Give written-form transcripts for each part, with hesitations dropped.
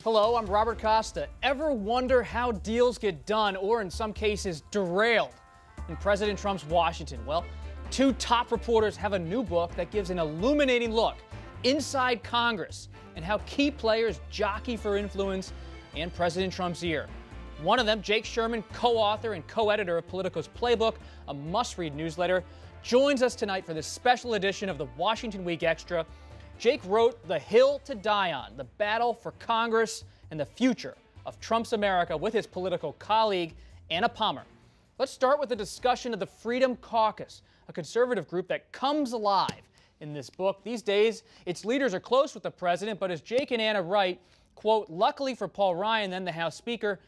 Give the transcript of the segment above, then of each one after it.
Hello, I'm Robert Costa. Ever wonder how deals get done, or in some cases, derailed in President Trump's Washington? Well, two top reporters have a new book that gives an illuminating look inside Congress and how key players jockey for influence in President Trump's ear. One of them, Jake Sherman, co-author and co-editor of Politico's Playbook, a must-read newsletter, joins us tonight for this special edition of the Washington Week Extra. Jake wrote The Hill to Die On, the battle for Congress and the future of Trump's America, with his political colleague, Anna Palmer. Let's start with a discussion of the Freedom Caucus, a conservative group that comes alive in this book. These days, its leaders are close with the president, but as Jake and Anna write, quote, luckily for Paul Ryan, then the House Speaker,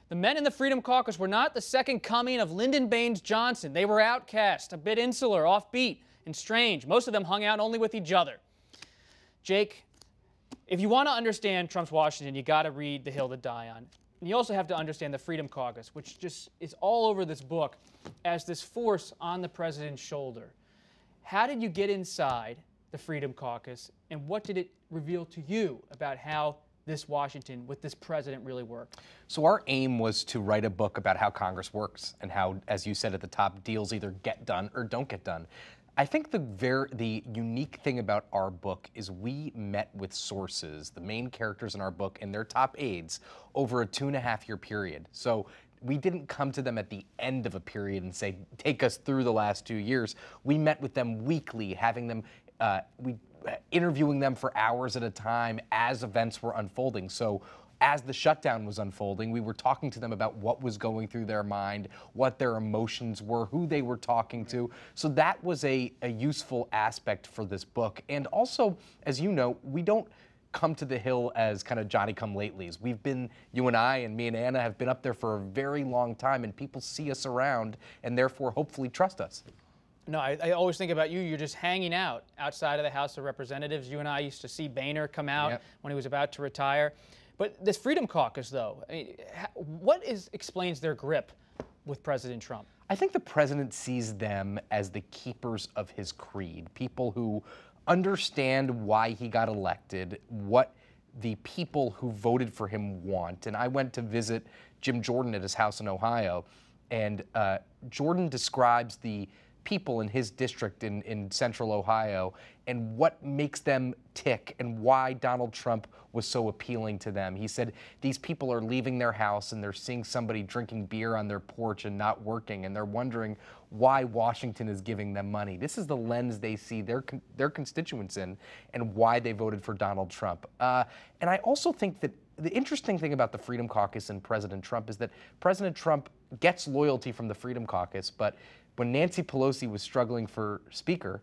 the men in the Freedom Caucus were not the second coming of Lyndon Baines Johnson. They were outcast, a bit insular, offbeat, and strange. Most of them hung out only with each other. Jake, if you want to understand Trump's Washington, you got to read The Hill to Die On. And you also have to understand the Freedom Caucus, which just is all over this book as this force on the president's shoulder. How did you get inside the Freedom Caucus, and what did it reveal to you about how this Washington with this president really worked? So our aim was to write a book about how Congress works and how, as you said at the top, deals either get done or don't get done. I think the unique thing about our book is we met with sources, the main characters in our book and their top aides, over a 2.5-year period. So we didn't come to them at the end of a period and say, take us through the last 2 years. We met with them weekly, having them, interviewing them for hours at a time as events were unfolding. So as the shutdown was unfolding, we were talking to them about what was going through their mind, what their emotions were, who they were talking to. So that was a useful aspect for this book. And also, as you know, we don't come to the Hill as kind of Johnny-come-latelys. We've been, you and I and me and Anna have been up there for a very long time, and people see us around and therefore hopefully trust us. No, I always think about you. You're just hanging out outside of the House of Representatives. You and I used to see Boehner come out when he was about to retire. But this Freedom Caucus, though, I mean, what explains their grip with President Trump? I think the president sees them as the keepers of his creed, people who understand why he got elected, what the people who voted for him want. And I went to visit Jim Jordan at his house in Ohio, and Jordan describes the people in his district in central Ohio and what makes them tick and why Donald Trump was so appealing to them. He said these people are leaving their house and they're seeing somebody drinking beer on their porch and not working, and they're wondering why Washington is giving them money. This is the lens they see their constituents in and why they voted for Donald Trump. And I also think that the interesting thing about the Freedom Caucus and President Trump is that President Trump gets loyalty from the Freedom Caucus, but when Nancy Pelosi was struggling for Speaker,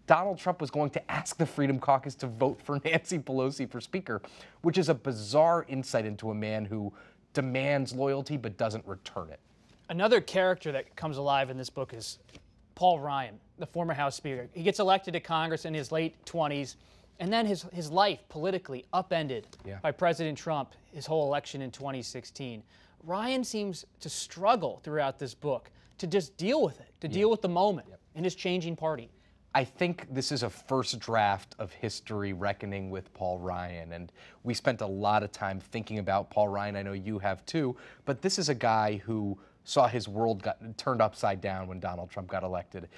Donald Trump was going to ask the Freedom Caucus to vote for Nancy Pelosi for Speaker, which is a bizarre insight into a man who demands loyalty but doesn't return it. Another character that comes alive in this book is Paul Ryan, the former House Speaker. He gets elected to Congress in his late 20s, and then his life politically upended by President Trump, his whole election in 2016. Ryan seems to struggle throughout this book to just deal with it, to deal with the moment in his changing party. I think this is a first draft of history reckoning with Paul Ryan, and we spent a lot of time thinking about Paul Ryan. I know you have too, but this is a guy who saw his world got turned upside down when Donald Trump got elected.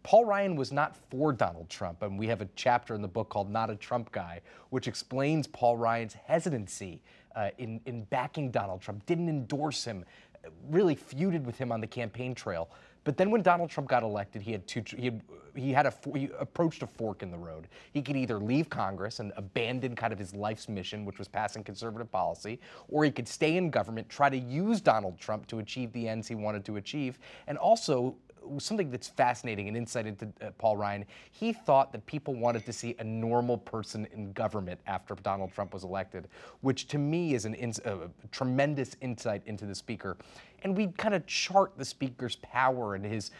Paul Ryan was not for Donald Trump, and we have a chapter in the book called Not a Trump Guy, which explains Paul Ryan's hesitancy in backing Donald Trump, didn't endorse him, really feuded with him on the campaign trail. But then when Donald Trump got elected, he approached a fork in the road. He could either leave Congress and abandon kind of his life's mission, which was passing conservative policy, or he could stay in government, try to use Donald Trump to achieve the ends he wanted to achieve, and also something that's fascinating, an insight into Paul Ryan, he thought that people wanted to see a normal person in government after Donald Trump was elected, which to me is a tremendous insight into the speaker. And we kind of chart the speaker's power and his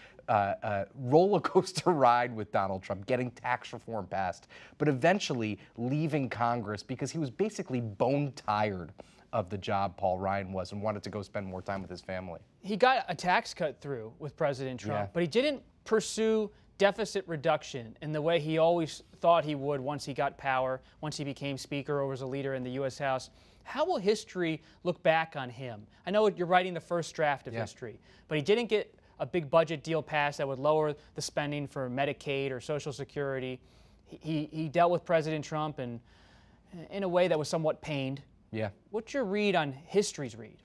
roller coaster ride with Donald Trump, getting tax reform passed, but eventually leaving Congress because he was basically bone tired of the job Paul Ryan was and wanted to go spend more time with his family. He got a tax cut through with President Trump, but he didn't pursue deficit reduction in the way he always thought he would once he got power, once he became Speaker or was a leader in the U.S. House. How will history look back on him? I know you're writing the first draft of history, but he didn't get a big budget deal passed that would lower the spending for Medicaid or Social Security. He dealt with President Trump in a way that was somewhat pained. Yeah. What's your read on history's read?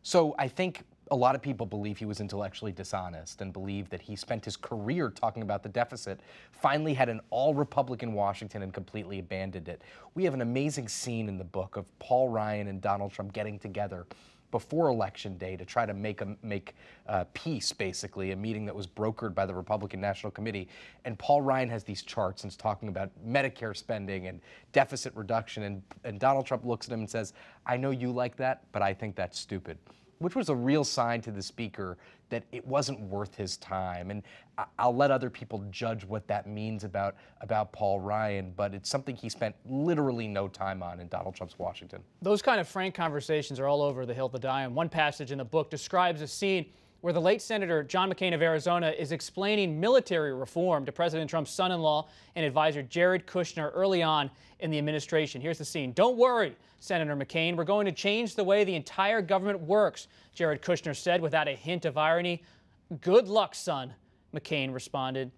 So I think a lot of people believe he was intellectually dishonest and believe that he spent his career talking about the deficit, finally had an all-Republican Washington and completely abandoned it. We have an amazing scene in the book of Paul Ryan and Donald Trump getting together before Election Day to try to make peace, basically, a meeting that was brokered by the Republican National Committee. And Paul Ryan has these charts and is talking about Medicare spending and deficit reduction. And Donald Trump looks at him and says, I know you like that, but I think that's stupid. Which was a real sign to the speaker that it wasn't worth his time. And I'll let other people judge what that means about Paul Ryan, but it's something he spent literally no time on in Donald Trump's Washington. Those kind of frank conversations are all over the Hill to Die on. One passage in the book describes a scene where the late Senator John McCain of Arizona is explaining military reform to President Trump's son-in-law and advisor Jared Kushner early on in the administration. Here's the scene. Don't worry, Senator McCain, we're going to change the way the entire government works, Jared Kushner said without a hint of irony. Good luck, son, McCain responded.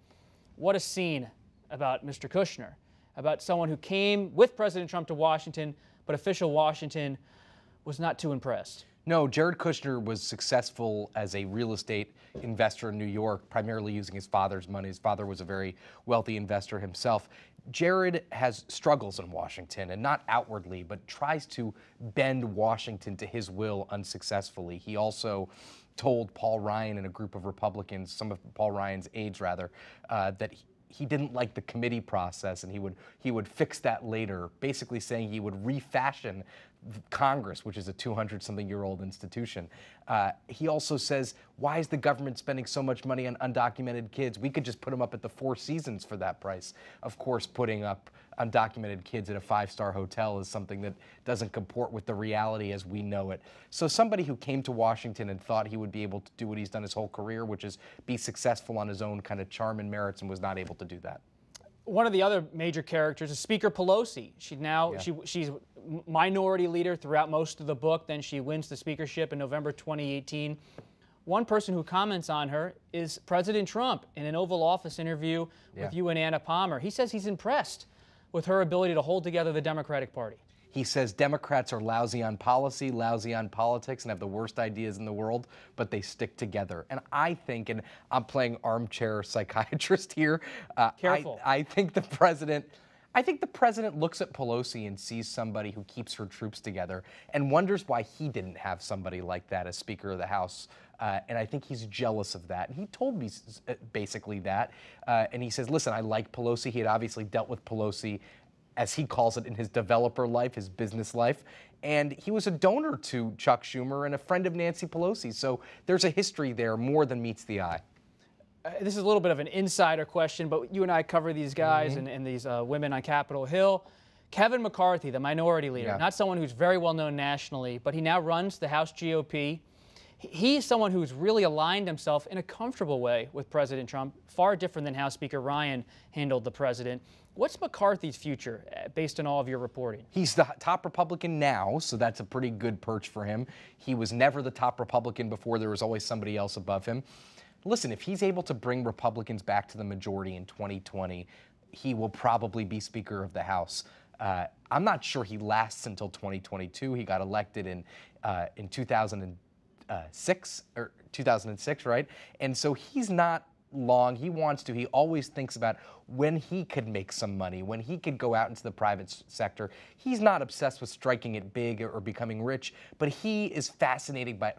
What a scene about Mr. Kushner, about someone who came with President Trump to Washington, but official Washington was not too impressed. No, Jared Kushner was successful as a real estate investor in New York, primarily using his father's money. His father was a very wealthy investor himself. Jared has struggles in Washington, and not outwardly, but tries to bend Washington to his will unsuccessfully. He also told Paul Ryan and a group of Republicans, some of Paul Ryan's aides rather, that he didn't like the committee process and he would fix that later, basically saying he would refashion Congress, which is a 200-something-year-old institution. He also says, why is the government spending so much money on undocumented kids? We could just put them up at the Four Seasons for that price. Of course, putting up undocumented kids at a five-star hotel is something that doesn't comport with the reality as we know it. So somebody who came to Washington and thought he would be able to do what he's done his whole career, which is be successful on his own kind of charm and merits, and was not able to do that. One of the other major characters is Speaker Pelosi. She's minority leader throughout most of the book. Then she wins the speakership in November 2018. One person who comments on her is President Trump in an Oval Office interview with you and Anna Palmer. He says he's impressed with her ability to hold together the Democratic Party. He says Democrats are lousy on policy, lousy on politics, and have the worst ideas in the world, but they stick together. And I think, and I'm playing armchair psychiatrist here, Careful. I think the president looks at Pelosi and sees somebody who keeps her troops together and wonders why he didn't have somebody like that as Speaker of the House. And I think he's jealous of that. And he told me basically that. And he says, listen, I like Pelosi. He had obviously dealt with Pelosi, as he calls it, in his developer life, his business life. And he was a donor to Chuck Schumer and a friend of Nancy Pelosi. So there's a history there more than meets the eye. This is a little bit of an insider question, but you and I cover these guys and these women on Capitol Hill. Kevin McCarthy, the minority leader, not someone who's very well known nationally, but he now runs the House GOP. He's someone who's really aligned himself in a comfortable way with President Trump, far different than how Speaker Ryan handled the president. What's McCarthy's future, based on all of your reporting? He's the top Republican now, so that's a pretty good perch for him. He was never the top Republican before. There was always somebody else above him. Listen, if he's able to bring Republicans back to the majority in 2020, he will probably be Speaker of the House. I'm not sure he lasts until 2022. He got elected in 2006, right? And so he's not long. He wants to. He always thinks about when he could make some money, when he could go out into the private sector. He's not obsessed with striking it big or becoming rich, but he is fascinated by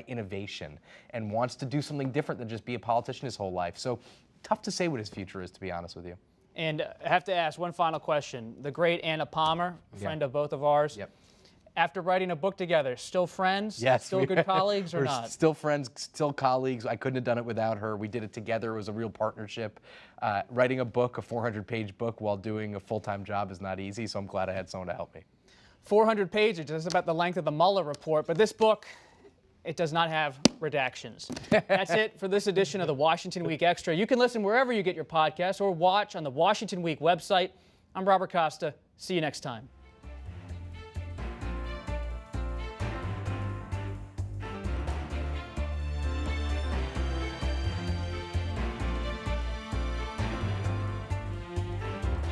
innovation and wants to do something different than just be a politician his whole life. So tough to say what his future is, to be honest with you. And I have to ask one final question. The great Anna Palmer, a friend of both of ours. Yep. After writing a book together, still friends? Yes. Still good colleagues or we're not? Still friends, still colleagues. I couldn't have done it without her. We did it together. It was a real partnership. Writing a book, a 400-page book, while doing a full-time job is not easy, so I'm glad I had someone to help me. 400 pages, just about the length of the Mueller report. But this book, it does not have redactions. That's it for this edition of the Washington Week Extra. You can listen wherever you get your podcasts or watch on the Washington Week website. I'm Robert Costa. See you next time.